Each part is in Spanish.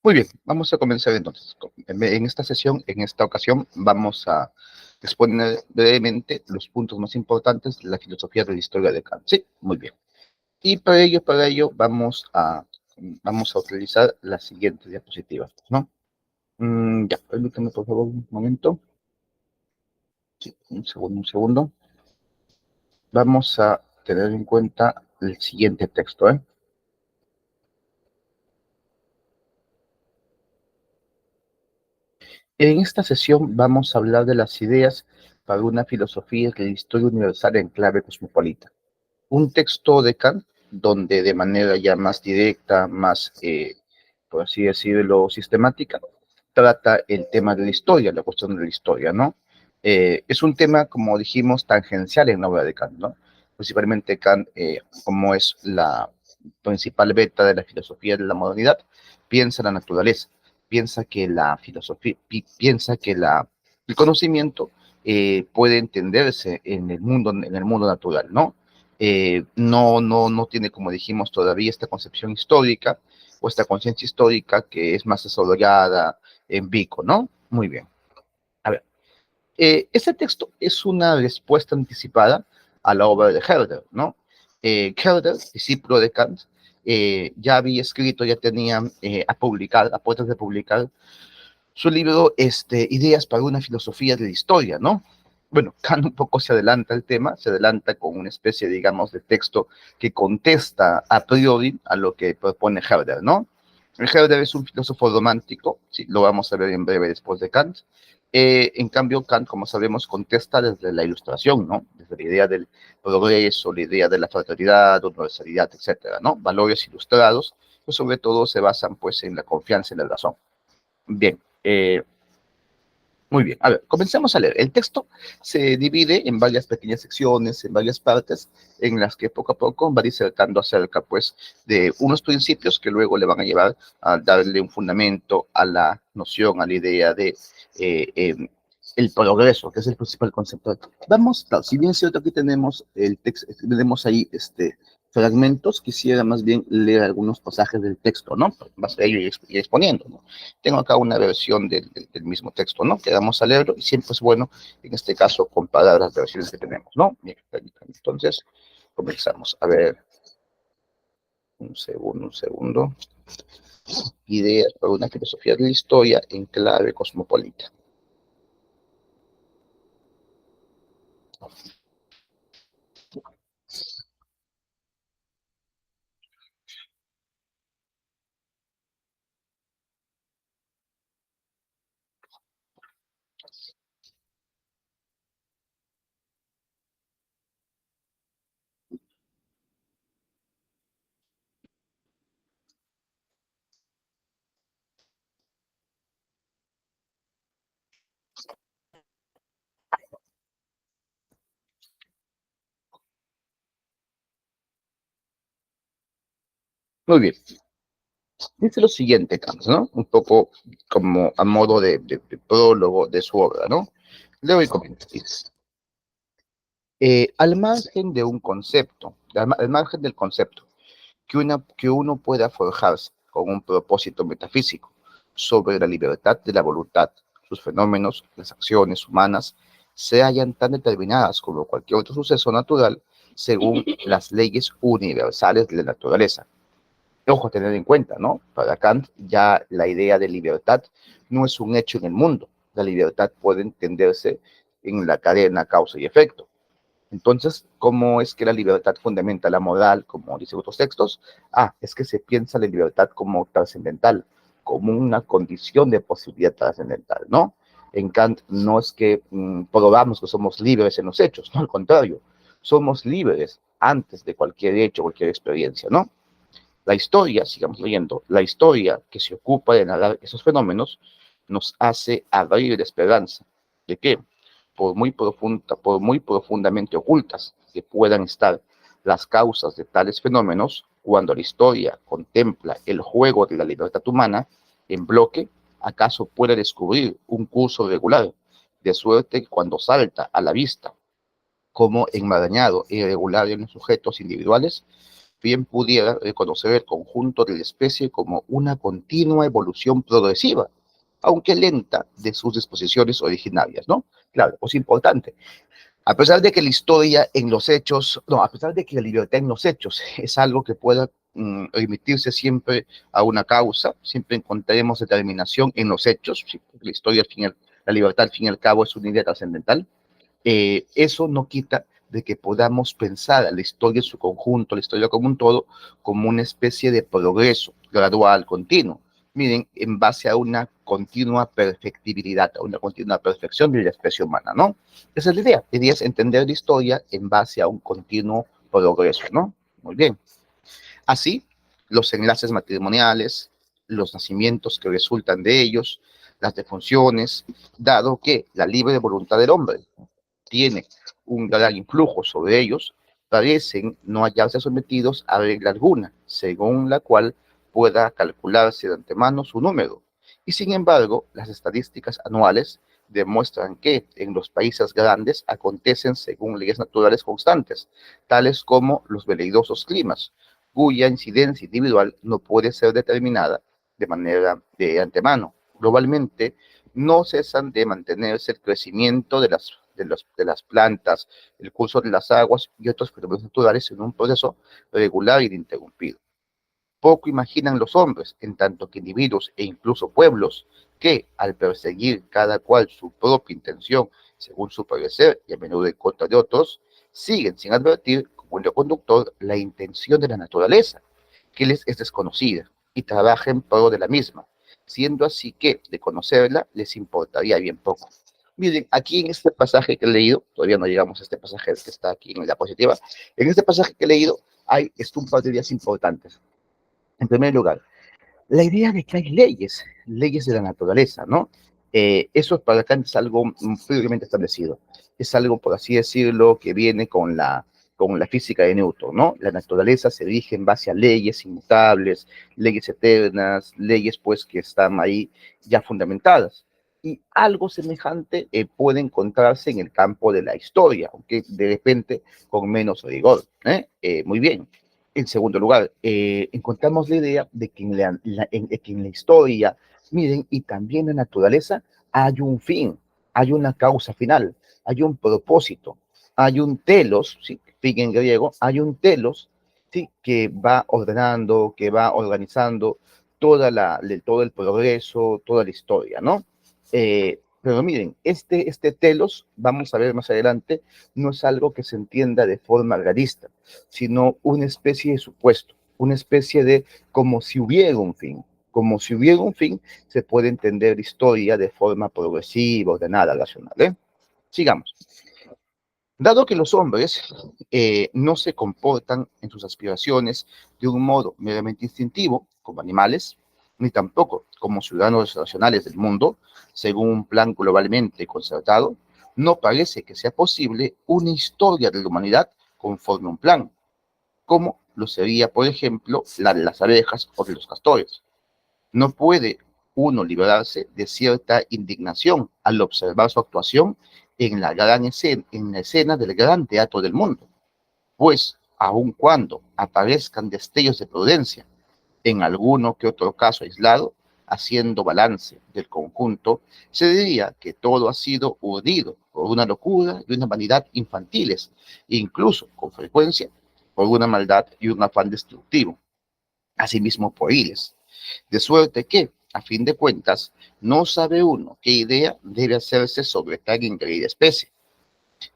Muy bien, vamos a comenzar entonces. En esta sesión, en esta ocasión, vamos a exponer brevemente los puntos más importantes de la filosofía de la historia de Kant. Sí, muy bien. Y para ello vamos a utilizar las siguientes diapositivas, ¿no? Ya, permítame por favor un momento. Sí, un segundo. Vamos a tener en cuenta el siguiente texto, ¿eh? En esta sesión vamos a hablar de las ideas para una filosofía de la historia universal en clave cosmopolita. Un texto de Kant donde de manera ya más directa, más, por así decirlo, sistemática, trata el tema de la historia, la cuestión de la historia, ¿no? Es un tema, como dijimos, tangencial en la obra de Kant, ¿no? Principalmente Kant, como es la principal beta de la filosofía de la modernidad, piensa la naturaleza, piensa que la filosofía, piensa que el conocimiento puede entenderse en el mundo natural, ¿no? No tiene, como dijimos, todavía esta concepción histórica o esta conciencia histórica que es más desarrollada en Vico, ¿no? Muy bien. A ver, este texto es una respuesta anticipada a la obra de Herder, ¿no? Herder, discípulo de Kant, ya había escrito, ya tenía a puertas de publicar su libro, Ideas para una filosofía de la historia, ¿no? Bueno, Kant un poco se adelanta al tema, se adelanta con una especie, digamos, de texto que contesta a priori a lo que propone Herder, ¿no? Herder es un filósofo romántico, sí, lo vamos a ver en breve después de Kant. En cambio, Kant, como sabemos, contesta desde la ilustración, ¿no? Desde la idea del progreso, la idea de la fraternidad, universalidad, etcétera, ¿no? Valores ilustrados, pues sobre todo se basan, pues, en la confianza en la razón. Bien, muy bien, a ver, comencemos a leer. El texto se divide en varias pequeñas secciones, en varias partes, en las que poco a poco va disertando acerca, pues, de unos principios que luego le van a llevar a darle un fundamento a la noción, a la idea de eh, eh, el progreso, que es el principal concepto. Vamos, claro, si bien es cierto que tenemos el texto, tenemos ahí fragmentos, quisiera más bien leer algunos pasajes del texto, ¿no? Vas a ir exponiendo, ¿no? Tengo acá una versión del mismo texto, ¿no? Que vamos a leerlo y siempre es bueno, en este caso, comparar las versiones que tenemos, ¿no? Bien, entonces, comenzamos. A ver, un segundo. Ideas para una filosofía de la historia en clave cosmopolita. Muy bien. Dice lo siguiente, Kant, ¿no? Un poco como a modo de prólogo de su obra, ¿no? Leo y comento. Al margen de un concepto, al margen del concepto, que uno pueda forjarse con un propósito metafísico sobre la libertad de la voluntad, sus fenómenos, las acciones humanas, se hallan tan determinadas como cualquier otro suceso natural según las leyes universales de la naturaleza. Ojo a tener en cuenta, ¿no? Para Kant ya la idea de libertad no es un hecho en el mundo. La libertad puede entenderse en la cadena causa y efecto. Entonces, ¿cómo es que la libertad fundamenta la moral, como dicen otros textos? Ah, es que se piensa la libertad como trascendental, como una condición de posibilidad trascendental, ¿no? En Kant no es que probamos que somos libres en los hechos, no, al contrario, somos libres antes de cualquier hecho, cualquier experiencia, ¿no? La historia, sigamos leyendo, la historia que se ocupa de narrar esos fenómenos nos hace abrir la esperanza de que, por muy profundamente ocultas que puedan estar las causas de tales fenómenos, cuando la historia contempla el juego de la libertad humana en bloque, acaso puede descubrir un curso regular, de suerte que cuando salta a la vista como enmarañado e irregular en los sujetos individuales, bien pudiera reconocer el conjunto de la especie como una continua evolución progresiva, aunque lenta, de sus disposiciones originarias, ¿no? Claro, pues importante. A pesar de que la historia en los hechos, no, a pesar de que la libertad en los hechos es algo que pueda remitirse siempre a una causa, siempre encontraremos determinación en los hechos, sí, porque la historia, la libertad al fin y al cabo es una idea trascendental. Eso no quita de que podamos pensar a la historia en su conjunto, la historia como un todo, como una especie de progreso gradual, continuo. Miren, en base a una continua perfectibilidad, a una continua perfección de la especie humana, ¿no? Esa es la idea. La idea es entender la historia en base a un continuo progreso, ¿no? Muy bien. Así, los enlaces matrimoniales, los nacimientos que resultan de ellos, las defunciones, dado que la libre voluntad del hombre tiene un gran influjo sobre ellos, parecen no hallarse sometidos a regla alguna, según la cual pueda calcularse de antemano su número. Y sin embargo, las estadísticas anuales demuestran que en los países grandes acontecen según leyes naturales constantes, tales como los veleidosos climas, cuya incidencia individual no puede ser determinada de manera de antemano. Globalmente, no cesan de mantenerse el crecimiento de las plantas, el curso de las aguas y otros fenómenos naturales en un proceso regular e ininterrumpido. Poco imaginan los hombres, en tanto que individuos e incluso pueblos, que al perseguir cada cual su propia intención según su parecer y a menudo en contra de otros, siguen sin advertir como hilo conductor la intención de la naturaleza, que les es desconocida, y trabajan en pro de la misma, siendo así que de conocerla les importaría bien poco. Miren, aquí en este pasaje que he leído, todavía no llegamos a este pasaje que está aquí en la diapositiva, en este pasaje que he leído hay un par de ideas importantes. En primer lugar, la idea de que hay leyes, leyes de la naturaleza, ¿no? Eso para Kant es algo previamente establecido. Es algo, por así decirlo, que viene con la física de Newton, ¿no? La naturaleza se rige en base a leyes inmutables, leyes eternas, leyes pues que están ahí ya fundamentadas. Y algo semejante puede encontrarse en el campo de la historia, aunque de repente con menos rigor. Muy bien. En segundo lugar, encontramos la idea de que que en la historia, miren, y también en la naturaleza, hay un fin, hay una causa final, hay un propósito, hay un telos, ¿sí? Fin en griego, hay un telos, ¿sí? Que va ordenando, que va organizando todo el progreso, toda la historia, ¿no? Pero miren, este telos, vamos a ver más adelante, no es algo que se entienda de forma realista, sino una especie de supuesto, una especie de como si hubiera un fin. Como si hubiera un fin, se puede entender la historia de forma progresiva, ordenada, racional. Sigamos. Dado que los hombres no se comportan en sus aspiraciones de un modo meramente instintivo, como animales, ni tampoco como ciudadanos racionales del mundo, según un plan globalmente concertado, no parece que sea posible una historia de la humanidad conforme a un plan, como lo sería, por ejemplo, la de las abejas o de los castores. No puede uno librarse de cierta indignación al observar su actuación en la escena del gran teatro del mundo, pues aun cuando aparezcan destellos de prudencia en alguno que otro caso aislado, haciendo balance del conjunto, se diría que todo ha sido urdido por una locura y una vanidad infantiles, incluso con frecuencia por una maldad y un afán destructivo, asimismo pueriles. De suerte que, a fin de cuentas, no sabe uno qué idea debe hacerse sobre tan increíble especie.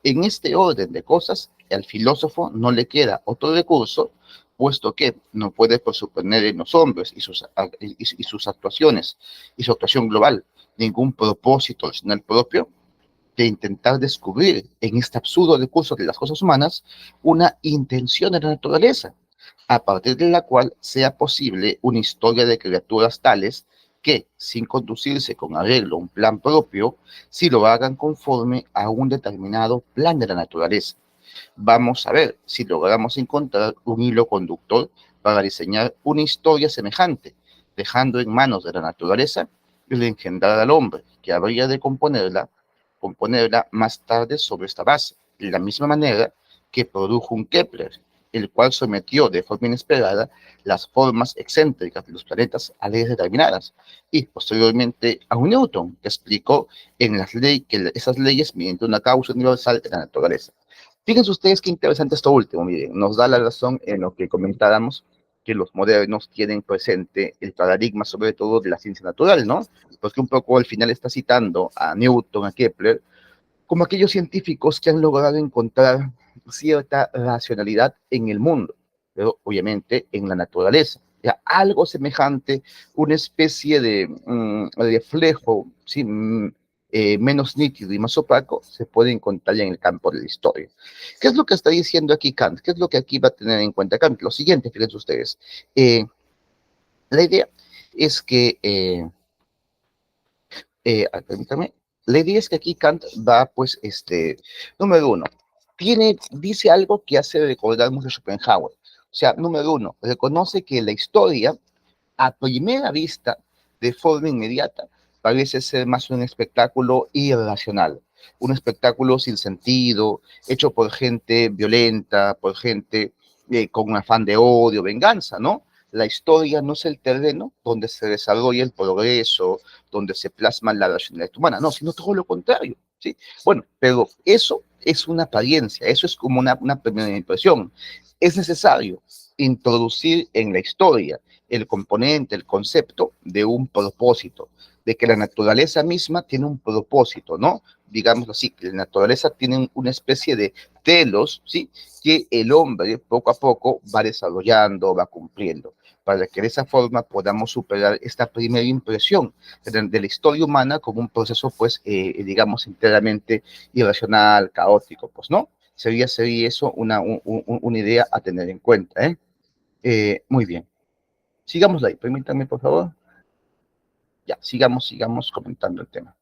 En este orden de cosas, al filósofo no le queda otro recurso, puesto que no puede presuponer en los hombres y sus actuaciones y su actuación global ningún propósito original propio, de intentar descubrir en este absurdo recurso de las cosas humanas una intención de la naturaleza, a partir de la cual sea posible una historia de criaturas tales que, sin conducirse con arreglo a un plan propio, si lo hagan conforme a un determinado plan de la naturaleza. Vamos a ver si logramos encontrar un hilo conductor para diseñar una historia semejante, dejando en manos de la naturaleza el engendrar al hombre, que habría de componerla más tarde sobre esta base, de la misma manera que produjo un Kepler el cual sometió de forma inesperada las formas excéntricas de los planetas a leyes determinadas, y posteriormente a un Newton, que explicó en las leyes que esas leyes mediante una causa universal de la naturaleza. Fíjense ustedes qué interesante esto último, miren, nos da la razón en lo que comentábamos, que los modernos tienen presente el paradigma sobre todo de la ciencia natural, ¿no? Porque un poco al final está citando a Newton, a Kepler, como aquellos científicos que han logrado encontrar cierta racionalidad en el mundo, pero obviamente en la naturaleza. Ya, algo semejante, una especie de reflejo, ¿sí? Menos nítido y más opaco, se puede encontrar en el campo de la historia. ¿Qué es lo que está diciendo aquí Kant? ¿Qué es lo que aquí va a tener en cuenta Kant? Lo siguiente, fíjense ustedes. La idea es que permítame, la idea es que aquí Kant va, pues, número uno, dice algo que hace recordar mucho a Schopenhauer. O sea, número uno, reconoce que la historia, a primera vista, de forma inmediata, parece ser más un espectáculo irracional, un espectáculo sin sentido, hecho por gente violenta, por gente con un afán de odio, venganza, ¿no? La historia no es el terreno donde se desarrolla el progreso, donde se plasma la racionalidad humana, no, sino todo lo contrario, ¿sí? Bueno, pero eso es una apariencia, eso es como una primera impresión. Es necesario introducir en la historia el componente, el concepto de un propósito, de que la naturaleza misma tiene un propósito, ¿no? Digamos así, que la naturaleza tiene una especie de telos, ¿sí? Que el hombre poco a poco va desarrollando, va cumpliendo, para que de esa forma podamos superar esta primera impresión de la historia humana como un proceso, pues, digamos, enteramente irracional, caótico, pues, ¿no? Sería eso una idea a tener en cuenta, ¿eh? Muy bien. Sigamos ahí, permítanme, por favor. Ya, sigamos comentando el tema.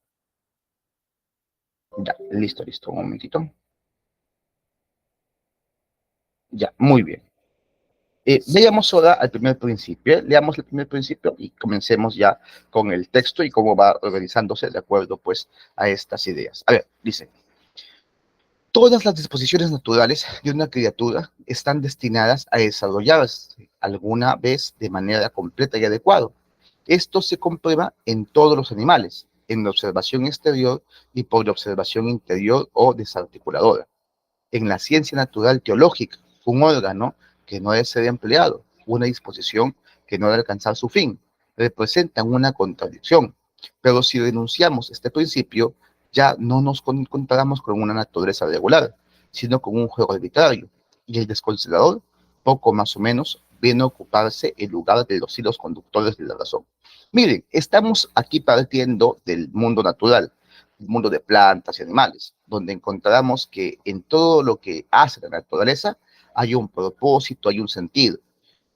Ya, listo, un momentito. Ya, muy bien. Veamos ahora al primer principio. Leamos el primer principio y comencemos ya con el texto y cómo va organizándose de acuerdo, pues, a estas ideas. A ver, dice, todas las disposiciones naturales de una criatura están destinadas a desarrollarse alguna vez de manera completa y adecuada. Esto se comprueba en todos los animales, en la observación exterior y por la observación interior o desarticuladora. En la ciencia natural teológica, un órgano que no debe ser empleado, una disposición que no debe alcanzar su fin, representan una contradicción. Pero si denunciamos este principio, ya no nos encontramos con una naturaleza regular, sino con un juego arbitrario. Y el desconsiderador, poco más o menos, viene a ocuparse el lugar de los hilos conductores de la razón. Miren, estamos aquí partiendo del mundo natural, el mundo de plantas y animales, donde encontramos que en todo lo que hace la naturaleza hay un propósito, hay un sentido.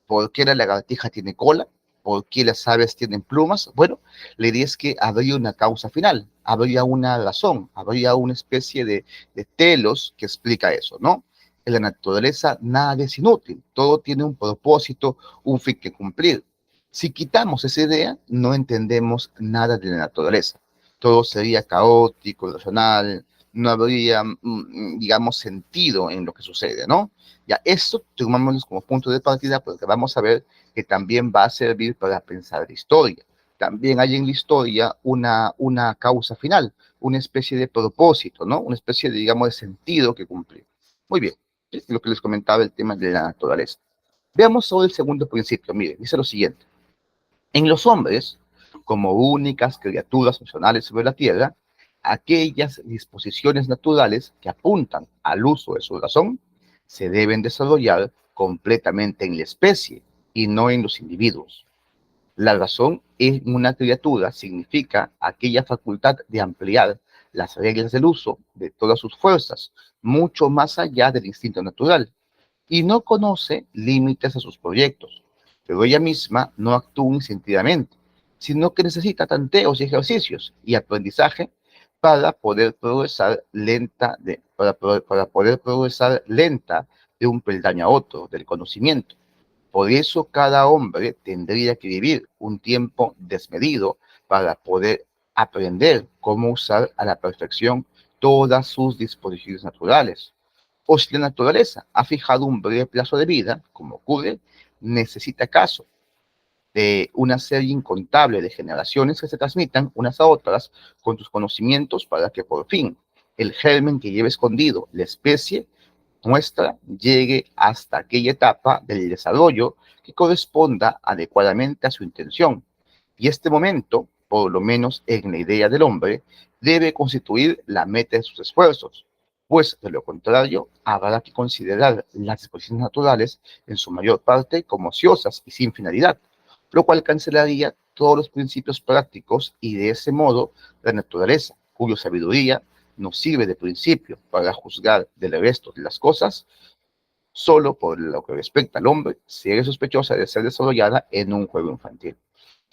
¿Por qué la lagartija tiene cola? ¿Por qué las aves tienen plumas? Bueno, la idea es que habría una causa final, habría una razón, habría una especie de telos que explica eso, ¿no? En la naturaleza nada es inútil, todo tiene un propósito, un fin que cumplir. Si quitamos esa idea, no entendemos nada de la naturaleza. Todo sería caótico, irracional, no habría, digamos, sentido en lo que sucede, ¿no? Ya, esto tomémoslo como punto de partida porque vamos a ver que también va a servir para pensar la historia. También hay en la historia una causa final, una especie de propósito, ¿no? Una especie de, digamos, de sentido que cumplir. Muy bien, es lo que les comentaba el tema de la naturaleza. Veamos sobre el segundo principio. Miren, dice lo siguiente. En los hombres, como únicas criaturas funcionales sobre la tierra, aquellas disposiciones naturales que apuntan al uso de su razón se deben desarrollar completamente en la especie y no en los individuos. La razón en una criatura significa aquella facultad de ampliar las reglas del uso de todas sus fuerzas, mucho más allá del instinto natural, y no conoce límites a sus proyectos, pero ella misma no actúa instintivamente, sino que necesita tanteos y ejercicios y aprendizaje para poder progresar para poder progresar lenta de un peldaño a otro del conocimiento. Por eso cada hombre tendría que vivir un tiempo desmedido para poder aprender cómo usar a la perfección todas sus disposiciones naturales. O si la naturaleza ha fijado un breve plazo de vida, como ocurre, necesita acaso de una serie incontable de generaciones que se transmitan unas a otras con tus conocimientos para que por fin el germen que lleva escondido la especie nuestra llegue hasta aquella etapa del desarrollo que corresponda adecuadamente a su intención. Y este momento, por lo menos en la idea del hombre, debe constituir la meta de sus esfuerzos, pues de lo contrario habrá que considerar las disposiciones naturales en su mayor parte como ociosas y sin finalidad, lo cual cancelaría todos los principios prácticos y de ese modo la naturaleza, cuya sabiduría nos sirve de principio para juzgar del resto de las cosas, solo por lo que respecta al hombre, sería sospechosa de ser desarrollada en un juego infantil.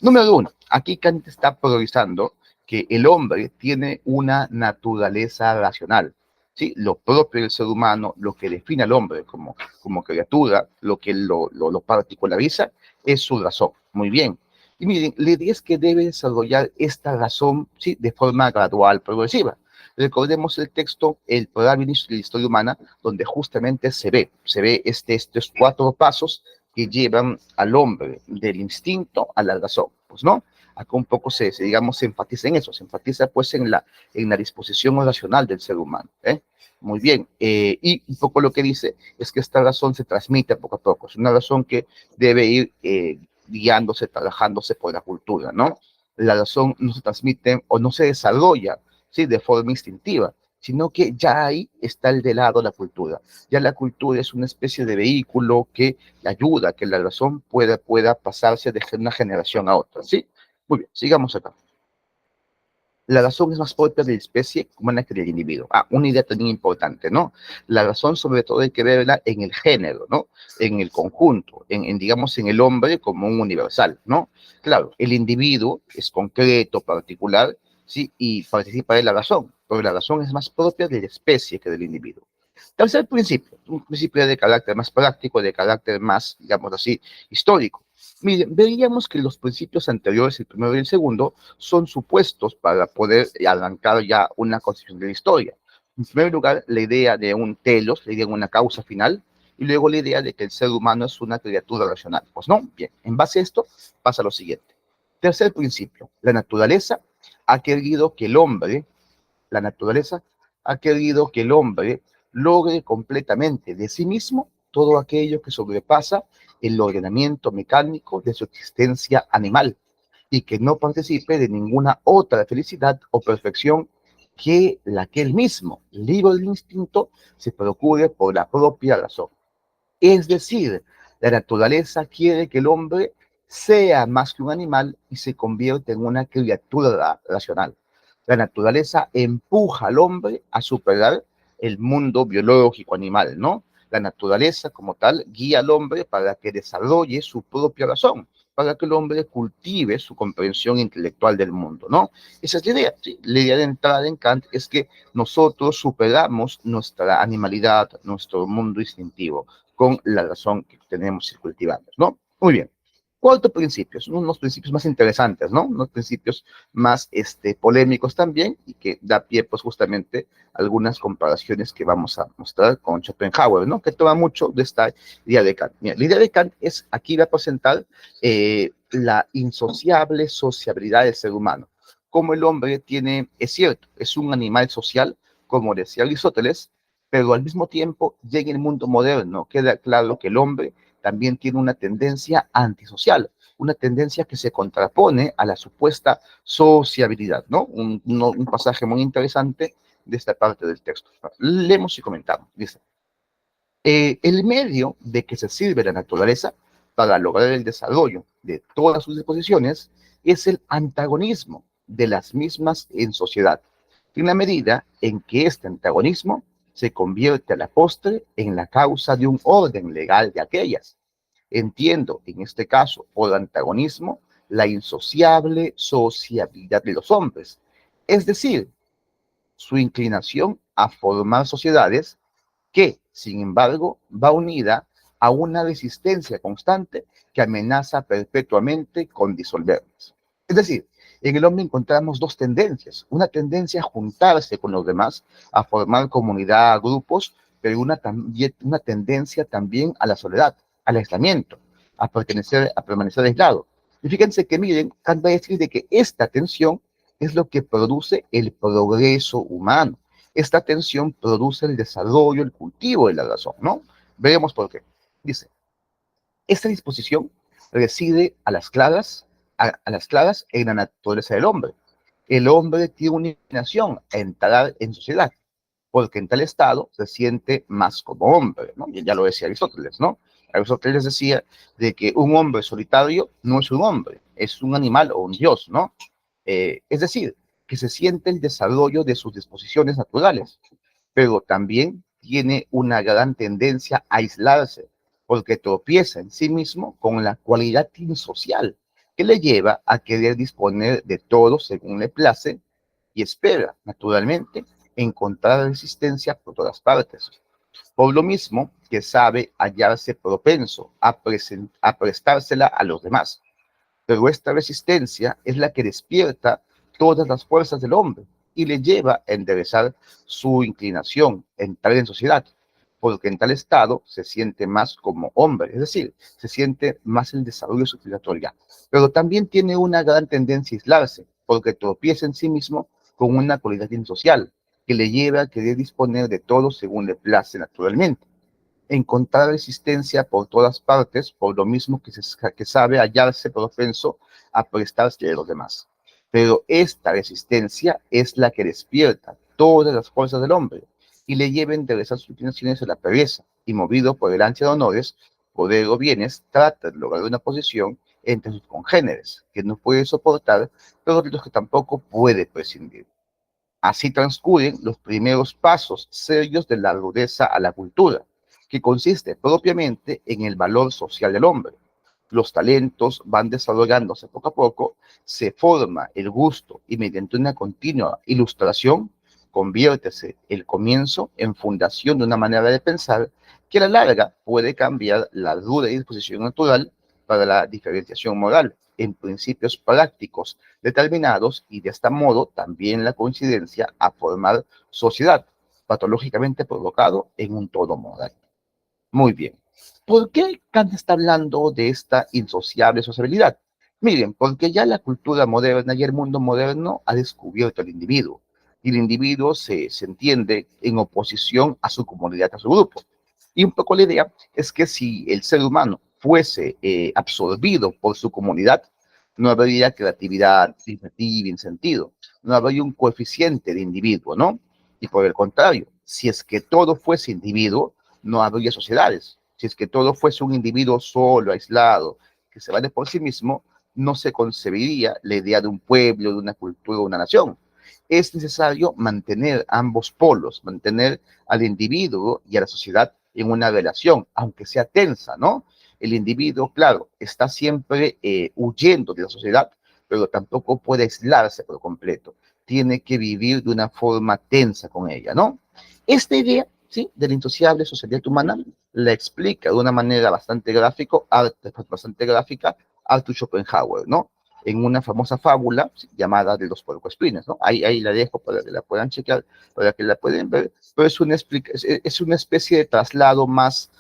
Número uno, aquí Kant está priorizando que el hombre tiene una naturaleza racional, ¿sí? Lo propio del ser humano, lo que define al hombre como criatura, lo que lo particulariza, es su razón. Muy bien. Y miren, la idea es que debe desarrollar esta razón, ¿sí? De forma gradual, progresiva. Recordemos el texto, el programa inicio de la historia humana, donde justamente se ve estos cuatro pasos que llevan al hombre del instinto a la razón, pues, ¿no? Acá un poco digamos, se enfatiza en eso, se enfatiza pues en la disposición racional del ser humano, ¿eh? Muy bien, y un poco lo que dice es que esta razón se transmite poco a poco, es una razón que debe ir guiándose, trabajándose por la cultura, ¿no? La razón no se transmite o no se desarrolla, ¿sí? De forma instintiva, sino que ya ahí está el de lado la cultura. Ya la cultura es una especie de vehículo que ayuda a que la razón pueda pasarse de una generación a otra, ¿sí? Muy bien, sigamos acá. La razón es más propia de la especie humana que del individuo. Una idea también importante, ¿no? La razón sobre todo hay que verla en el género, ¿no? En el conjunto, digamos, en el hombre como un universal, ¿no? Claro, el individuo es concreto, particular, ¿sí? Y participa de la razón, pero la razón es más propia de la especie que del individuo. Tercer principio, un principio de carácter más práctico, de carácter más, digamos así, histórico. Miren, veíamos que los principios anteriores, el primero y el segundo, son supuestos para poder arrancar ya una concepción de la historia. En primer lugar, la idea de un telos, la idea de una causa final, y luego la idea de que el ser humano es una criatura racional. Pues no, bien, en base a esto pasa lo siguiente. Tercer principio, la naturaleza ha querido que el hombre, la naturaleza ha querido que el hombre logre completamente de sí mismo todo aquello que sobrepasa el ordenamiento mecánico de su existencia animal y que no participe de ninguna otra felicidad o perfección que la que él mismo, libre del instinto, se procure por la propia razón. Es decir, la naturaleza quiere que el hombre sea más que un animal y se convierta en una criatura racional. La naturaleza empuja al hombre a superar el mundo biológico animal, ¿no? La naturaleza como tal guía al hombre para que desarrolle su propia razón, para que el hombre cultive su comprensión intelectual del mundo, ¿no? Esa es la idea, ¿sí? La idea de entrada en Kant es que nosotros superamos nuestra animalidad, nuestro mundo instintivo con la razón que tenemos y cultivamos, ¿no? Muy bien. Cuarto principio, son unos principios más interesantes, ¿no? Unos principios más polémicos también y que da pie, pues, justamente a algunas comparaciones que vamos a mostrar con Schopenhauer, ¿no? Que toma mucho de esta idea de Kant. Mira, la idea de Kant es, aquí va a presentar la insociable sociabilidad del ser humano. Como el hombre tiene, es cierto, es un animal social, como decía Aristóteles, pero al mismo tiempo, ya en el mundo moderno queda claro que el hombre también tiene una tendencia antisocial, una tendencia que se contrapone a la supuesta sociabilidad, ¿no? Un pasaje muy interesante de esta parte del texto. Leemos y comentamos. Dice, el medio de que se sirve la naturaleza para lograr el desarrollo de todas sus disposiciones es el antagonismo de las mismas en sociedad, en la medida en que este antagonismo se convierte a la postre en la causa de un orden legal de aquellas. Entiendo, en este caso, por antagonismo, la insociable sociabilidad de los hombres, es decir, su inclinación a formar sociedades que, sin embargo, va unida a una resistencia constante que amenaza perpetuamente con disolvernos. Es decir, en el hombre encontramos dos tendencias. Una tendencia a juntarse con los demás, a formar comunidad, grupos, pero una tendencia también a la soledad, al aislamiento, a permanecer aislado. Y fíjense que miren, Kant va a decir de que esta tensión es lo que produce el progreso humano. Esta tensión produce el desarrollo, el cultivo de la razón, ¿no? Veremos por qué. Dice, esta disposición reside a las claras en la naturaleza del hombre. El hombre tiene una inclinación a entrar en sociedad, porque en tal estado se siente más como hombre, ¿no? Y ya lo decía Aristóteles, ¿no? Aristóteles decía de que un hombre solitario no es un hombre, es un animal o un dios, ¿no? Es decir, que se siente el desarrollo de sus disposiciones naturales, pero también tiene una gran tendencia a aislarse, porque tropieza en sí mismo con la cualidad insocial que le lleva a querer disponer de todo según le place y espera, naturalmente, encontrar resistencia por todas partes. Por lo mismo que sabe hallarse propenso a prestársela a los demás. Pero esta resistencia es la que despierta todas las fuerzas del hombre y le lleva a enderezar su inclinación, a entrar en sociedad, porque en tal estado se siente más como hombre, es decir, se siente más el desarrollo circulatorio. Pero también tiene una gran tendencia a aislarse, porque tropieza en sí mismo con una cualidad insocial, que le lleva a querer disponer de todo según le place naturalmente, encontrar resistencia por todas partes, por lo mismo que sabe hallarse propenso a prestarse a los demás. Pero esta resistencia es la que despierta todas las fuerzas del hombre y le lleva a enderezar sus inclinaciones a la pereza, y movido por el ansia de honores, poder o bienes, trata de lograr una posición entre sus congéneres, que no puede soportar, pero de los que tampoco puede prescindir. Así transcurren los primeros pasos serios de la rudeza a la cultura, que consiste propiamente en el valor social del hombre. Los talentos van desarrollándose poco a poco, se forma el gusto y mediante una continua ilustración conviértese el comienzo en fundación de una manera de pensar que a la larga puede cambiar la ruda disposición natural para la diferenciación moral en principios prácticos determinados y de este modo también la coincidencia a formar sociedad, patológicamente provocado en un todo moral. Muy bien. ¿Por qué Kant está hablando de esta insociable sociabilidad? Miren, porque ya la cultura moderna y el mundo moderno ha descubierto al individuo. Y el individuo se entiende en oposición a su comunidad, a su grupo. Y un poco la idea es que si el ser humano fuese absorbido por su comunidad, no habría creatividad, iniciativa, sentido. No habría un coeficiente de individuo, ¿no? Y por el contrario, si es que todo fuese individuo, no habría sociedades. Si es que todo fuese un individuo solo, aislado, que se vale por sí mismo, no se concebiría la idea de un pueblo, de una cultura, de una nación. Es necesario mantener ambos polos, mantener al individuo y a la sociedad en una relación, aunque sea tensa, ¿no? El individuo, claro, está siempre huyendo de la sociedad, pero tampoco puede aislarse por completo. Tiene que vivir de una forma tensa con ella, ¿no? Esta idea, ¿sí?, de la insociable sociedad humana la explica de una manera bastante gráfica Arthur Schopenhauer, ¿no? En una famosa fábula llamada de los puercoespines, ¿no? Ahí la dejo para que la puedan chequear, para que la puedan ver, pero es una especie de traslado más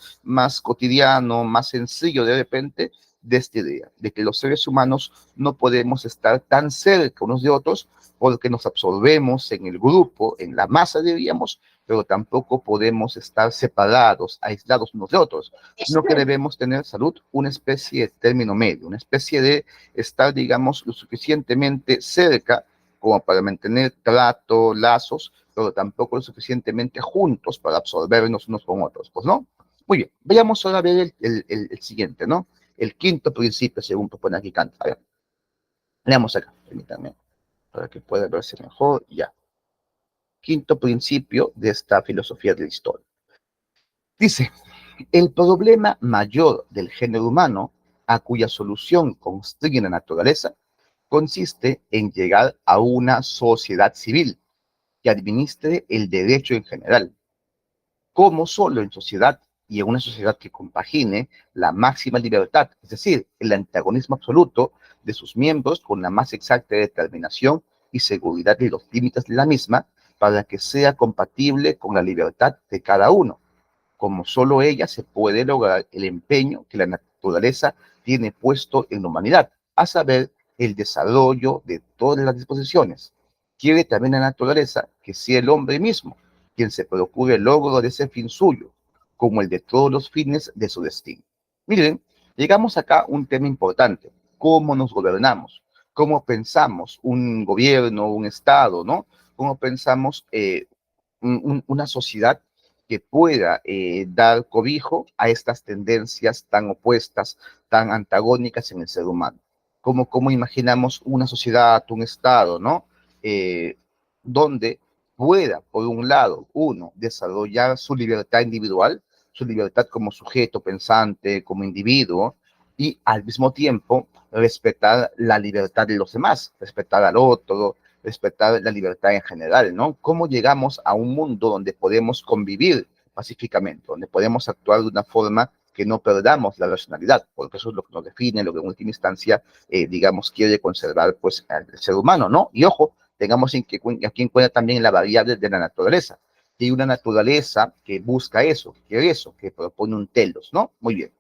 cotidiano, más sencillo de repente de esta idea, de que los seres humanos no podemos estar tan cerca unos de otros porque nos absorbemos en el grupo, en la masa, diríamos, pero tampoco podemos estar separados, aislados unos de otros, sino que debemos tener salud, una especie de término medio, una especie de estar, digamos, lo suficientemente cerca como para mantener trato, lazos, pero tampoco lo suficientemente juntos para absorbernos unos con otros, pues, ¿no? Muy bien, veamos ahora a ver el siguiente, ¿no? El quinto principio, según propone aquí Kant. A ver, leamos acá, permítanme, para que pueda verse mejor, ya. Quinto principio de esta filosofía de la historia. Dice, el problema mayor del género humano, a cuya solución constriñe la naturaleza, consiste en llegar a una sociedad civil que administre el derecho en general, como solo en sociedad y en una sociedad que compagine la máxima libertad, es decir, el antagonismo absoluto de sus miembros con la más exacta determinación y seguridad de los límites de la misma, para que sea compatible con la libertad de cada uno, Como solo ella se puede lograr el empeño que la naturaleza tiene puesto en la humanidad, a saber, el desarrollo de todas las disposiciones. Quiere también la naturaleza que sea el hombre mismo quien se procure el logro de ese fin suyo, como el de todos los fines de su destino. Miren, llegamos acá a un tema importante: cómo nos gobernamos, cómo pensamos un gobierno, un Estado, ¿no? Cómo pensamos una sociedad que pueda dar cobijo a estas tendencias tan opuestas, tan antagónicas en el ser humano. Cómo imaginamos una sociedad, un Estado, ¿no? Donde pueda, por un lado, uno, desarrollar su libertad individual, su libertad como sujeto pensante, como individuo, y al mismo tiempo respetar la libertad de los demás, respetar al otro, respetar la libertad en general, ¿no? ¿Cómo llegamos a un mundo donde podemos convivir pacíficamente, donde podemos actuar de una forma que no perdamos la racionalidad? Porque eso es lo que nos define, lo que en última instancia, digamos, quiere conservar, pues, al ser humano, ¿no? Y ojo, tengamos aquí en cuenta también la variable de la naturaleza. Hay una naturaleza que busca eso, que quiere eso, que propone un telos, ¿no? Muy bien.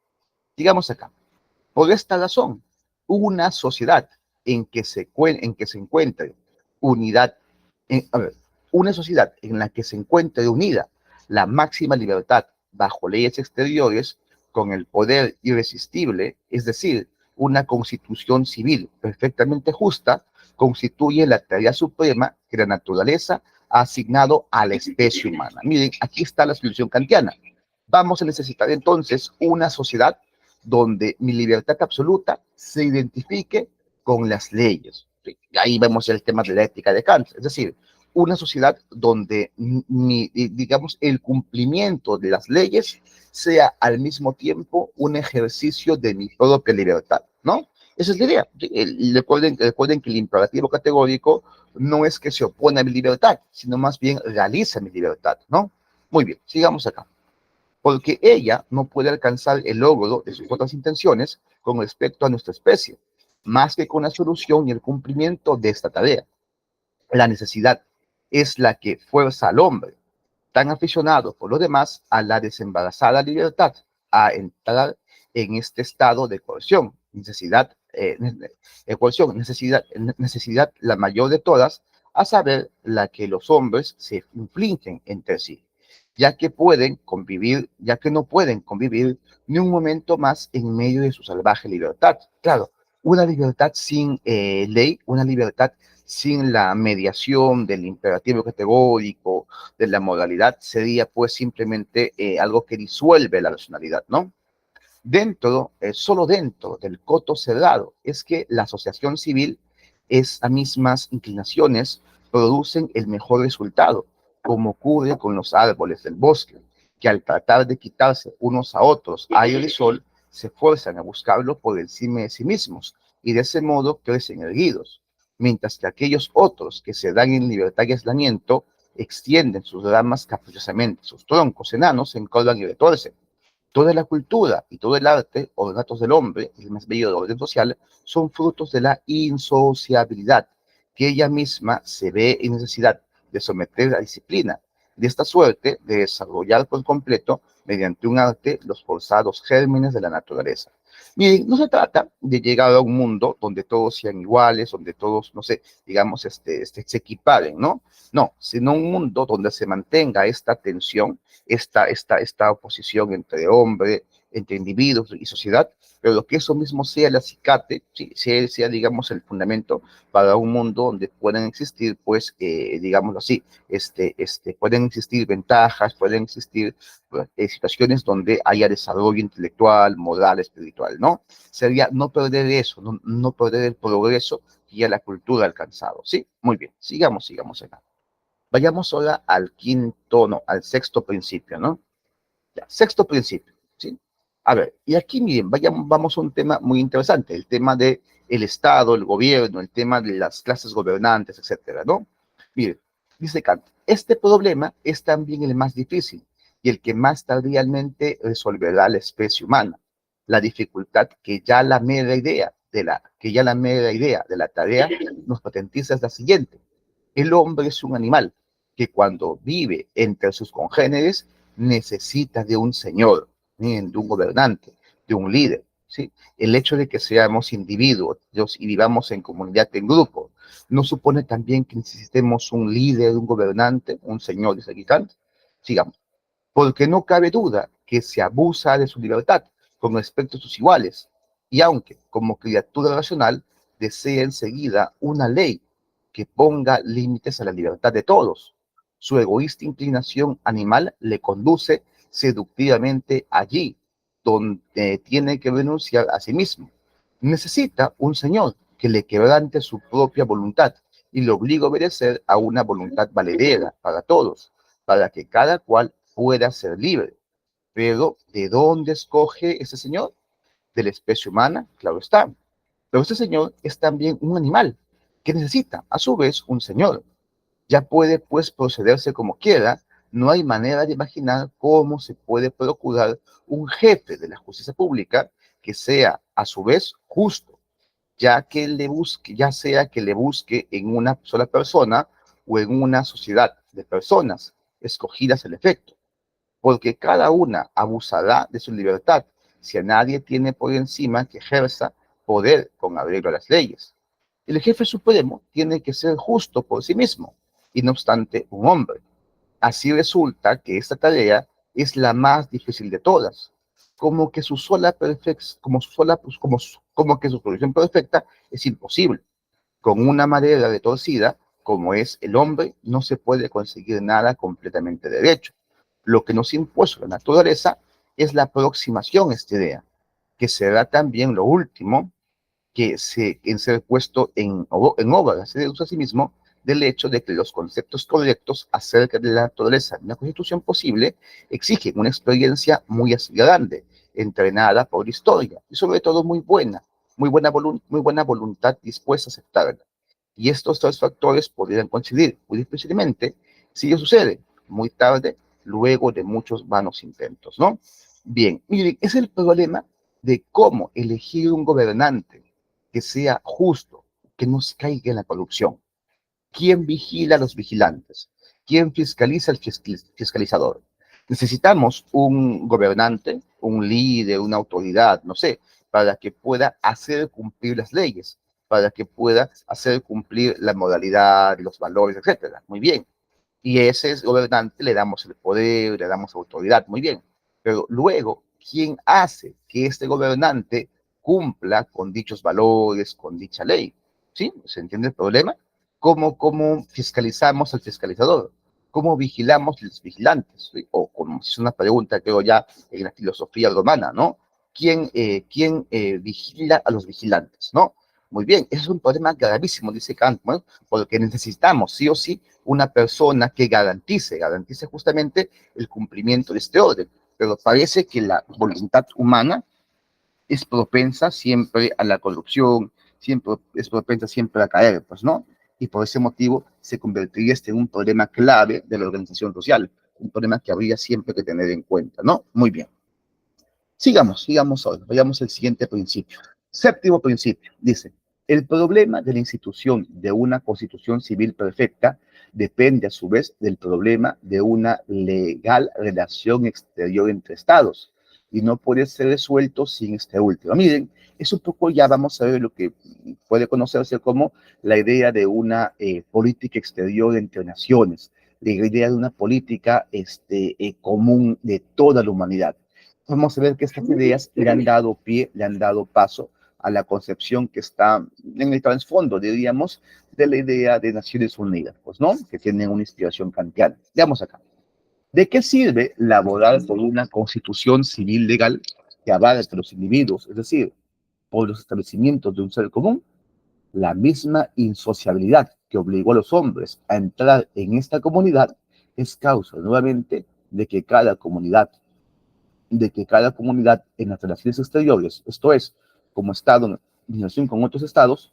Digamos acá. Por esta razón, una sociedad en que se encuentre unidad, a ver, una sociedad en la que se encuentre unida la máxima libertad bajo leyes exteriores con el poder irresistible, es decir, una constitución civil perfectamente justa, constituye la tarea suprema que la naturaleza ha asignado a la especie humana. Miren, aquí está la solución kantiana. Vamos a necesitar entonces una sociedad donde mi libertad absoluta se identifique con las leyes. ¿Sí? Y ahí vemos el tema de la ética de Kant, es decir, una sociedad donde digamos, el cumplimiento de las leyes sea al mismo tiempo un ejercicio de mi propia libertad, ¿no? Esa es la idea. Recuerden que el imperativo categórico no es que se opone a mi libertad, sino más bien realiza mi libertad, ¿no? Muy bien, sigamos acá, porque ella no puede alcanzar el logro de sus otras intenciones con respecto a nuestra especie, más que con la solución y el cumplimiento de esta tarea. La necesidad es la que fuerza al hombre, tan aficionado por lo demás a la desembarazada libertad, a entrar en este estado de coerción, necesidad la mayor de todas, a saber, la que los hombres se infligen entre sí, ya que no pueden convivir ni un momento más en medio de su salvaje libertad. Claro, una libertad sin ley, una libertad sin la mediación del imperativo categórico, de la moralidad, sería pues simplemente algo que disuelve la racionalidad, ¿no? Solo dentro del coto cerrado es que la asociación civil, esas mismas inclinaciones producen el mejor resultado, como ocurre con los árboles del bosque, que al tratar de quitarse unos a otros aire y sol, se fuerzan a buscarlo por encima de sí mismos y de ese modo crecen erguidos, mientras que aquellos otros que se dan en libertad y aislamiento extienden sus ramas caprichosamente, sus troncos enanos se encorvan y retorcen. Toda la cultura y todo el arte, ornatos del hombre, el más bello del orden social, son frutos de la insociabilidad, que ella misma se ve en necesidad de someter a disciplina. De esta suerte, de desarrollar por completo, mediante un arte, los forzados gérmenes de la naturaleza. Miren, no se trata de llegar a un mundo donde todos sean iguales, donde todos, no sé, digamos, se equiparen, ¿no? No, sino un mundo donde se mantenga esta tensión, esta oposición entre hombre, entre individuos y sociedad, pero que eso mismo sea el acicate, ¿sí? sea, digamos, el fundamento para un mundo donde puedan existir, pues, digámoslo así, pueden existir ventajas, pueden existir pues, situaciones donde haya desarrollo intelectual, moral, espiritual, ¿no? Sería no perder eso, no perder el progreso que ya la cultura ha alcanzado, ¿sí? Muy bien, sigamos acá. Vayamos ahora al quinto, no, al sexto principio, ¿no? Ya, sexto principio, ¿sí? A ver, y aquí miren, vamos a un tema muy interesante, el tema de el Estado, el gobierno, el tema de las clases gobernantes, etcétera, ¿no? Miren, dice Kant, este problema es también el más difícil y el que más tardíamente resolverá la especie humana. La dificultad que ya la mera idea de la tarea nos patentiza es la siguiente: el hombre es un animal que cuando vive entre sus congéneres necesita de un señor, de un gobernante, de un líder, ¿sí? El hecho de que seamos individuos y vivamos en comunidad, en grupo, no supone también que necesitemos un líder, un gobernante, un señor, dice aquí Kant. Sigamos. Porque no cabe duda que se abusa de su libertad con respecto a sus iguales, y aunque como criatura racional desea enseguida una ley que ponga límites a la libertad de todos, su egoísta inclinación animal le conduce seductivamente allí, donde tiene que renunciar a sí mismo. Necesita un señor que le quebrante su propia voluntad y lo obligue a obedecer a una voluntad valedera para todos, para que cada cual pueda ser libre. Pero, ¿de dónde escoge ese señor? De la especie humana, claro está. Pero este señor es también un animal que necesita, a su vez, un señor. Ya puede, pues, procederse como quiera. No hay manera de imaginar cómo se puede procurar un jefe de la justicia pública que sea, a su vez, justo, ya sea que le busque en una sola persona o en una sociedad de personas escogidas al efecto, porque cada una abusará de su libertad si a nadie tiene por encima que ejerza poder con arreglo a las leyes. El jefe supremo tiene que ser justo por sí mismo, y no obstante un hombre. Así resulta que esta tarea es la más difícil de todas, como que su sola perfección, como que su solución perfecta es imposible. Con una madera retorcida, como es el hombre, no se puede conseguir nada completamente derecho. Lo que nos ha impuesto la naturaleza es la aproximación a esta idea, que será también lo último en ser puesto en obra. Se deduce asimismo del hecho de que los conceptos correctos acerca de la naturaleza de una constitución posible exigen una experiencia muy grande, entrenada por la historia y sobre todo muy buena voluntad dispuesta a aceptarla. Y estos tres factores podrían coincidir muy difícilmente si ello sucede muy tarde, luego de muchos vanos intentos, ¿no? Bien, miren, es el problema de cómo elegir un gobernante que sea justo, que no se caiga en la corrupción. ¿Quién vigila a los vigilantes? ¿Quién fiscaliza al fiscalizador? Necesitamos un gobernante, un líder, una autoridad, no sé, para que pueda hacer cumplir las leyes, para que pueda hacer cumplir la moralidad, los valores, etcétera. Muy bien. Y ese gobernante le damos el poder, le damos autoridad, muy bien. Pero luego, ¿quién hace que este gobernante cumpla con dichos valores, con dicha ley? ¿Sí? ¿Se entiende el problema? ¿Cómo fiscalizamos al fiscalizador? ¿Cómo vigilamos a los vigilantes? ¿Sí? O como es una pregunta, creo ya, en la filosofía romana, ¿no? ¿Quién vigila a los vigilantes? ¿No? Muy bien, ese es un problema gravísimo, dice Kant, ¿no? Porque necesitamos, sí o sí, una persona que garantice justamente el cumplimiento de este orden. Pero parece que la voluntad humana es propensa siempre a la corrupción, es propensa siempre a caer, pues, ¿no? Y por ese motivo se convertiría este en un problema clave de la organización social, un problema que habría siempre que tener en cuenta, ¿no? Muy bien. Sigamos hoy, vayamos al siguiente principio. Séptimo principio, dice, el problema de la institución de una constitución civil perfecta depende a su vez del problema de una legal relación exterior entre estados y no puede ser resuelto sin este último. Miren, es un poco ya vamos a ver lo que puede conocerse como la idea de una política exterior entre naciones, la idea de una política común de toda la humanidad. Vamos a ver que estas ideas le han dado pie, le han dado paso a la concepción que está en el trasfondo, diríamos, de la idea de Naciones Unidas, pues, ¿no? Que tienen una inspiración kantiana. Veamos acá. ¿De qué sirve laborar por una constitución civil legal que abarque a los individuos, es decir, por los establecimientos de un ser común? La misma insociabilidad que obligó a los hombres a entrar en esta comunidad es causa, nuevamente, de que cada comunidad en las relaciones exteriores, esto es, como Estado en relación con otros Estados,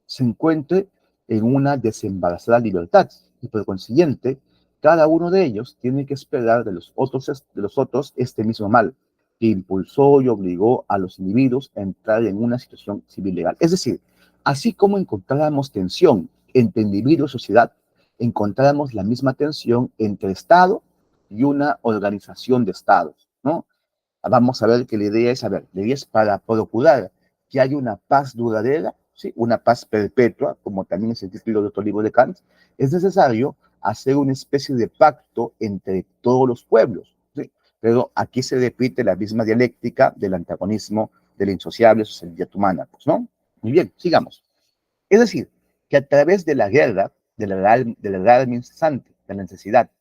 se encuentre en una desembarazada libertad y por consiguiente, cada uno de ellos tiene que esperar de los otros este mismo mal que impulsó y obligó a los individuos a entrar en una situación civil legal. Es decir, así como encontramos tensión entre individuo y sociedad, encontramos la misma tensión entre Estado y una organización de estados, ¿no? Vamos a ver que la idea es, la idea es para procurar que haya una paz duradera, ¿sí? Una paz perpetua, como también es el título de otro libro de Kant, es necesario hacer una especie de pacto entre todos los pueblos, ¿sí? Pero aquí se repite la misma dialéctica del antagonismo de la insociable sociedad humana, pues, ¿no? Muy bien, sigamos. Es decir, que a través de la guerra, del alarme incesante, de la necesidad,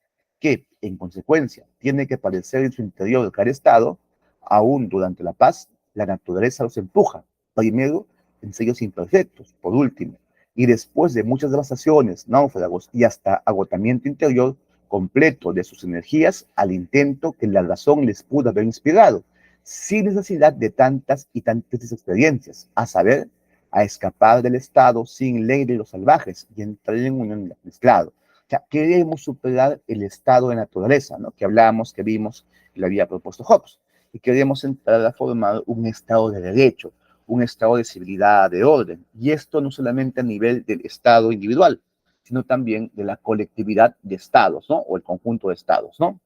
que en consecuencia tiene que parecer en su interior cada estado, aún durante la paz, la naturaleza los empuja, primero en sellos imperfectos, por último, y después de muchas devastaciones, náufragos y hasta agotamiento interior completo de sus energías al intento que la razón les pudo haber inspirado, sin necesidad de tantas y tantas experiencias, a saber, a escapar del estado sin ley de los salvajes y entrar en unión mezclado. O sea, queremos superar el estado de naturaleza, ¿no? Que hablamos, que vimos, que le había propuesto Hobbes, y queremos entrar a formar un estado de derecho, un estado de civilidad, de orden, y esto no solamente a nivel del estado individual, sino también de la colectividad de estados, ¿no? O el conjunto de estados, ¿no?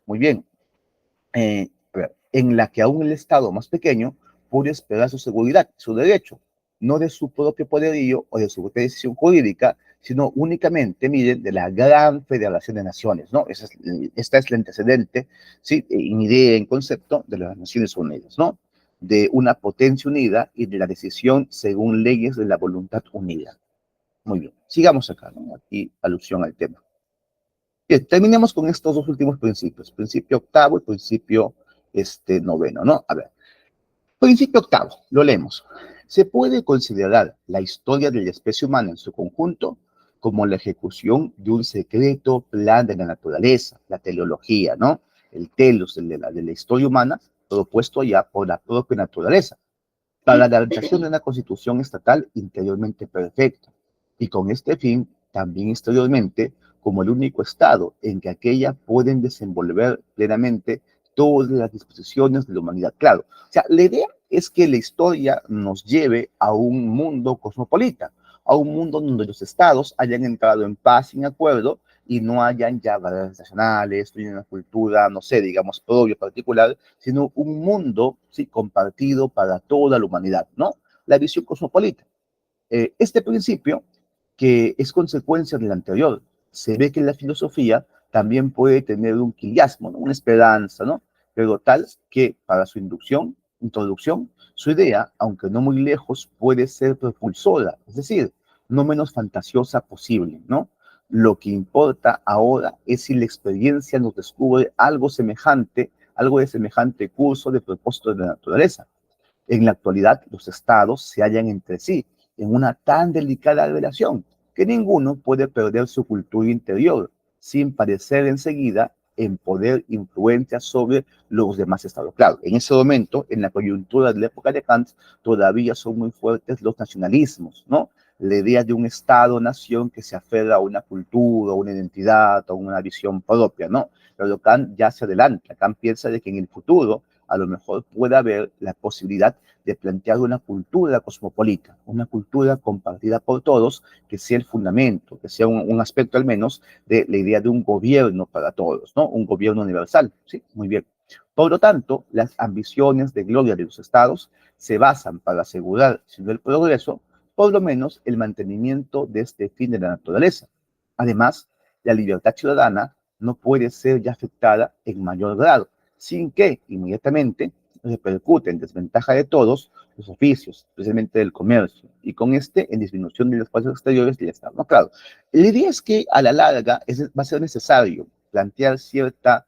Muy bien. En la que aún el estado más pequeño puede esperar su seguridad, su derecho, no de su propio poderío o de su propia decisión jurídica, sino únicamente, miren, de la gran federación de naciones, ¿no? Esta es el antecedente, ¿sí? En idea, en concepto de las Naciones Unidas, ¿no? De una potencia unida y de la decisión según leyes de la voluntad unida. Muy bien, sigamos acá, ¿no? Aquí alusión al tema. Bien, terminemos con estos dos últimos principios, principio octavo y principio noveno, ¿no? A ver, principio octavo, lo leemos. Se puede considerar la historia de la especie humana en su conjunto como la ejecución de un secreto plan de la naturaleza, la teleología, ¿no? El telos de la historia humana, propuesto ya por la propia naturaleza, para la adaptación de una constitución estatal interiormente perfecta, y con este fin, también exteriormente, como el único Estado en que aquella pueden desenvolver plenamente todas las disposiciones de la humanidad. Claro, o sea, la idea es que la historia nos lleve a un mundo cosmopolita, a un mundo donde los estados hayan entrado en paz y en acuerdo y no hayan ya barreras nacionales, no una cultura, no sé, digamos, propia, particular, sino un mundo, sí, compartido para toda la humanidad, ¿no? La visión cosmopolita. Este principio, que es consecuencia del anterior, se ve que la filosofía también puede tener un quiasmo, ¿no? Una esperanza, ¿no? Pero tal que para su introducción, su idea, aunque no muy lejos, puede ser propulsora, es decir, no menos fantasiosa posible, ¿no? Lo que importa ahora es si la experiencia nos descubre algo de semejante curso de propósito de la naturaleza. En la actualidad, los estados se hallan entre sí en una tan delicada relación que ninguno puede perder su cultura interior sin parecer enseguida en poder influencia sobre los demás estados. Claro, en ese momento, en la coyuntura de la época de Kant, todavía son muy fuertes los nacionalismos, ¿no? La idea de un estado-nación que se aferra a una cultura, a una identidad, a una visión propia, ¿no? Pero Kant ya se adelanta. Kant piensa de que en el futuro a lo mejor puede haber la posibilidad de plantear una cultura cosmopolita, una cultura compartida por todos, que sea el fundamento, que sea un aspecto al menos de la idea de un gobierno para todos, ¿no? Un gobierno universal, ¿sí? Muy bien. Por lo tanto, las ambiciones de gloria de los estados se basan para asegurar, si no el progreso, por lo menos el mantenimiento de este fin de la naturaleza. Además, la libertad ciudadana no puede ser ya afectada en mayor grado, sin que inmediatamente repercute en desventaja de todos los oficios, especialmente del comercio, y con este en disminución de los espacios exteriores del Estado. No, claro, la idea es que a la larga va a ser necesario plantear cierta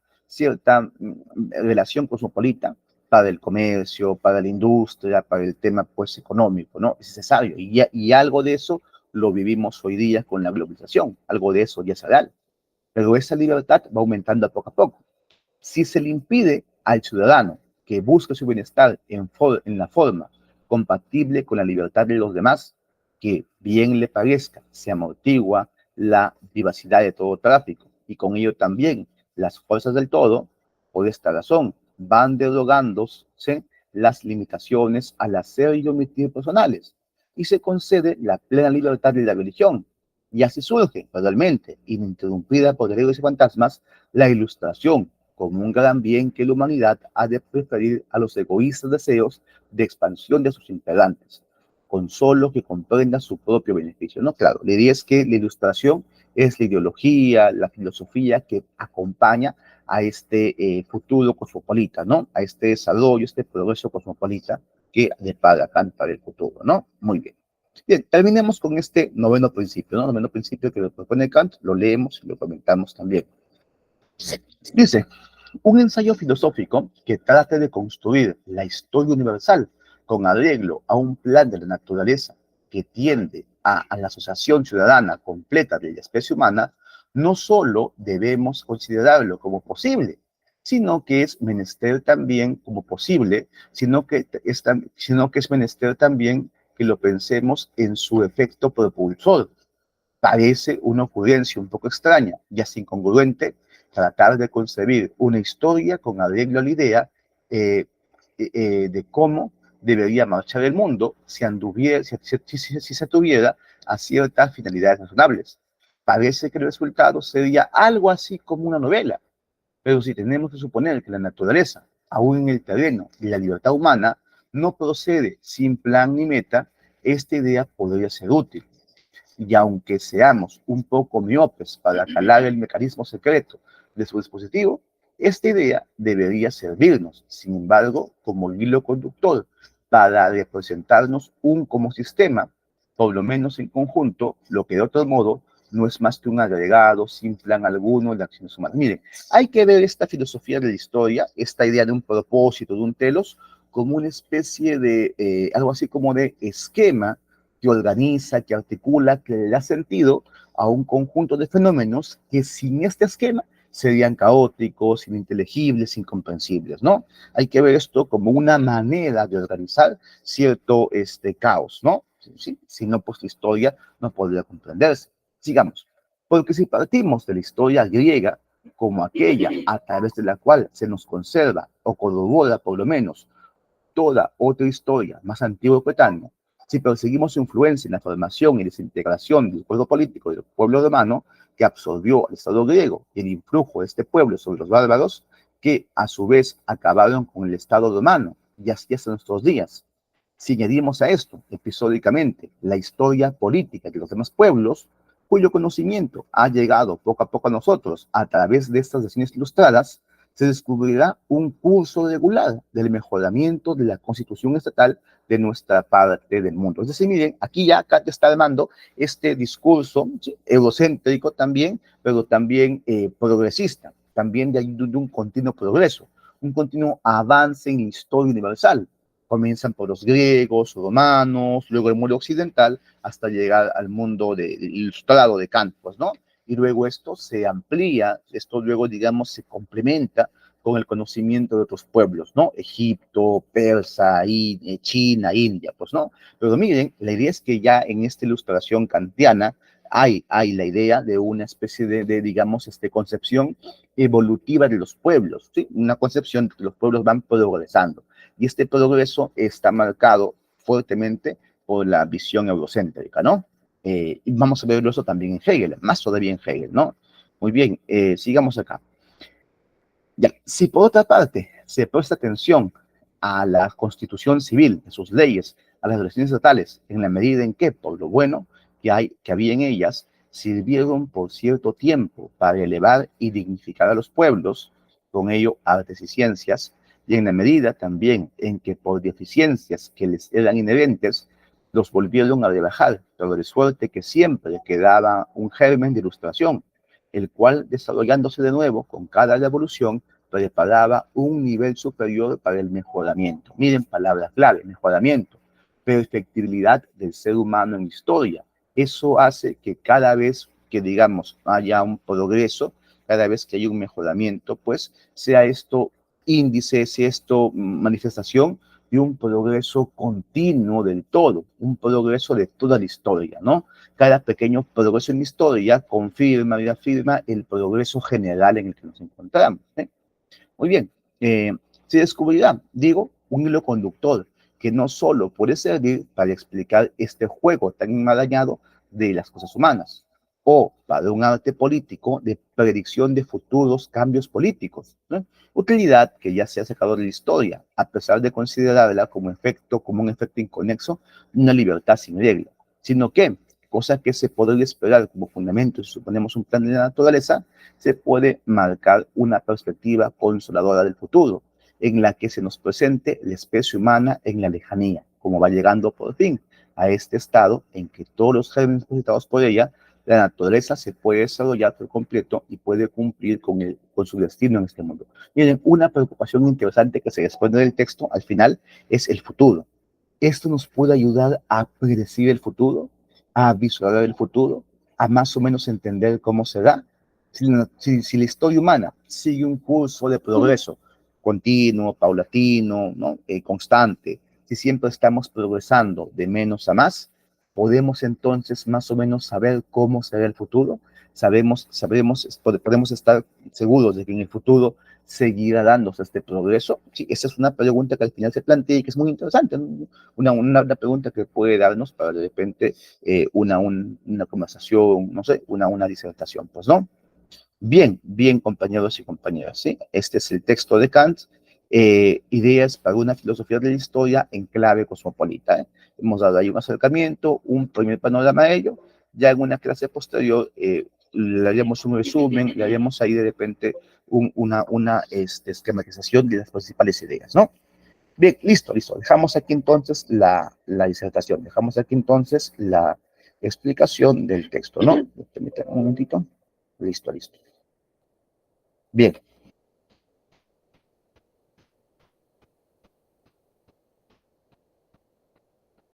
relación cosmopolita para el comercio, para la industria, para el tema pues económico, ¿no? Es necesario, y algo de eso lo vivimos hoy día con la globalización, algo de eso ya es real, pero esa libertad va aumentando a poco. Si se le impide al ciudadano que busque su bienestar en la forma compatible con la libertad de los demás, que bien le parezca, se amortigua la privacidad de todo tráfico y con ello también las fuerzas del todo, por esta razón, van derogándose las limitaciones al hacer y omitir personales y se concede la plena libertad de la religión, Y así surge, realmente, ininterrumpida por delirios y fantasmas, la ilustración, como un gran bien que la humanidad ha de preferir a los egoístas deseos de expansión de sus integrantes, con solo que comprenda su propio beneficio. No, claro, la idea es que la ilustración es la ideología, la filosofía que acompaña a este futuro cosmopolita, ¿no? A este desarrollo, este progreso cosmopolita que depara Kant para el futuro, ¿no? Muy bien. Bien, terminemos con este noveno principio, ¿no? Noveno principio que lo propone Kant, lo leemos y lo comentamos también. Dice, un ensayo filosófico que trate de construir la historia universal con arreglo a un plan de la naturaleza que tiende a la asociación ciudadana completa de la especie humana, no solo debemos considerarlo como posible, sino que es menester también como posible, sino que es menester también que lo pensemos en su efecto propulsor. Parece una ocurrencia un poco extraña y así incongruente tratar de concebir una historia con arreglo a la idea de cómo debería marchar el mundo si se tuviera a ciertas finalidades razonables. Parece que el resultado sería algo así como una novela, pero si tenemos que suponer que la naturaleza, aún en el terreno de la libertad humana, no procede sin plan ni meta, esta idea podría ser útil. Y aunque seamos un poco miopes para calar el mecanismo secreto de su dispositivo, esta idea debería servirnos, sin embargo, como hilo conductor para representarnos un como sistema, por lo menos en conjunto, lo que de otro modo no es más que un agregado sin plan alguno de acciones humanas. Miren, hay que ver esta filosofía de la historia, esta idea de un propósito, de un telos, como una especie de, algo así como de esquema que organiza, que articula, que le da sentido a un conjunto de fenómenos que sin este esquema serían caóticos, ininteligibles, incomprensibles, ¿no? Hay que ver esto como una manera de organizar cierto caos, ¿no? ¿Sí? Si no, pues la historia no podría comprenderse. Sigamos. Porque si partimos de la historia griega como aquella a través de la cual se nos conserva o corrobora por lo menos toda otra historia más antigua y coetánea, si perseguimos su influencia en la formación y desintegración del pueblo político del pueblo romano que absorbió al Estado griego y el influjo de este pueblo sobre los bárbaros, que a su vez acabaron con el Estado romano y así hasta nuestros días. Si añadimos a esto episódicamente la historia política de los demás pueblos, cuyo conocimiento ha llegado poco a poco a nosotros a través de estas versiones ilustradas, se descubrirá un curso regular del mejoramiento de la constitución estatal de nuestra parte del mundo. Es decir, miren, aquí ya Kant está armando este discurso, ¿sí?, egocéntrico también, pero también progresista, también de un continuo progreso, un continuo avance en la historia universal. Comienzan por los griegos, romanos, luego el mundo occidental, hasta llegar al mundo ilustrado de Kant, pues, ¿no? Y luego esto se amplía, esto luego, digamos, se complementa con el conocimiento de otros pueblos, ¿no? Egipto, Persa, China, India, pues, ¿no? Pero miren, la idea es que ya en esta ilustración kantiana hay la idea de una especie digamos, concepción evolutiva de los pueblos, ¿sí? Una concepción de que los pueblos van progresando. Y este progreso está marcado fuertemente por la visión eurocéntrica, ¿no? Y vamos a verlo eso también en Hegel, más todavía en Hegel, ¿no? Muy bien, sigamos acá. Ya, si por otra parte se presta atención a la constitución civil, a sus leyes, a las relaciones estatales, en la medida en que, por lo bueno que había en ellas, sirvieron por cierto tiempo para elevar y dignificar a los pueblos, con ello artes y ciencias, y en la medida también en que por deficiencias que les eran inherentes, los volvieron a rebajar, pero de suerte que siempre quedaba un germen de ilustración, el cual, desarrollándose de nuevo con cada revolución, preparaba un nivel superior para el mejoramiento. Miren, palabra clave: mejoramiento, perfectibilidad del ser humano en historia. Eso hace que cada vez que, digamos, haya un progreso, cada vez que haya un mejoramiento, pues sea esto índice, sea esto manifestación de un progreso continuo del todo, un progreso de toda la historia, ¿no? Cada pequeño progreso en la historia confirma y afirma el progreso general en el que nos encontramos, ¿eh? Muy bien, se descubrirá, digo, un hilo conductor que no solo puede servir para explicar este juego tan enmarañado de las cosas humanas, o para un arte político de predicción de futuros cambios políticos, ¿no? Utilidad que ya se ha sacado de la historia, a pesar de considerarla como un efecto inconexo, una libertad sin regla, sino que, cosa que se podría esperar como fundamento, si suponemos un plan de la naturaleza, se puede marcar una perspectiva consoladora del futuro, en la que se nos presente la especie humana en la lejanía, como va llegando por fin a este estado en que todos los gérmenes depositados por ella, la naturaleza se puede desarrollar por completo y puede cumplir con su destino en este mundo. Miren, una preocupación interesante que se desprende del texto al final es el futuro. Esto nos puede ayudar a predecir el futuro, a visualizar el futuro, a más o menos entender cómo será. Si la historia humana sigue un curso de progreso continuo, paulatino, ¿no? Constante, si siempre estamos progresando de menos a más, podemos entonces más o menos saber cómo será el futuro. Podemos estar seguros de que en el futuro seguirá dándose este progreso. Sí, esa es una pregunta que al final se plantea y que es muy interesante, ¿no? Una pregunta que puede darnos para de repente una conversación, no sé, una disertación, pues, ¿no? Bien, bien, compañeros y compañeras, ¿sí? Este es el texto de Kant, ideas para una filosofía de la historia en clave cosmopolita, ¿eh? Hemos dado ahí un acercamiento, un primer panorama de ello. Ya en una clase posterior le haríamos un resumen, le haríamos ahí de repente una esquematización de las principales ideas, ¿no? Bien, listo, listo. Dejamos aquí entonces la disertación, dejamos aquí entonces la explicación del texto, ¿no? Permítanme un momentito. Listo, listo. Bien.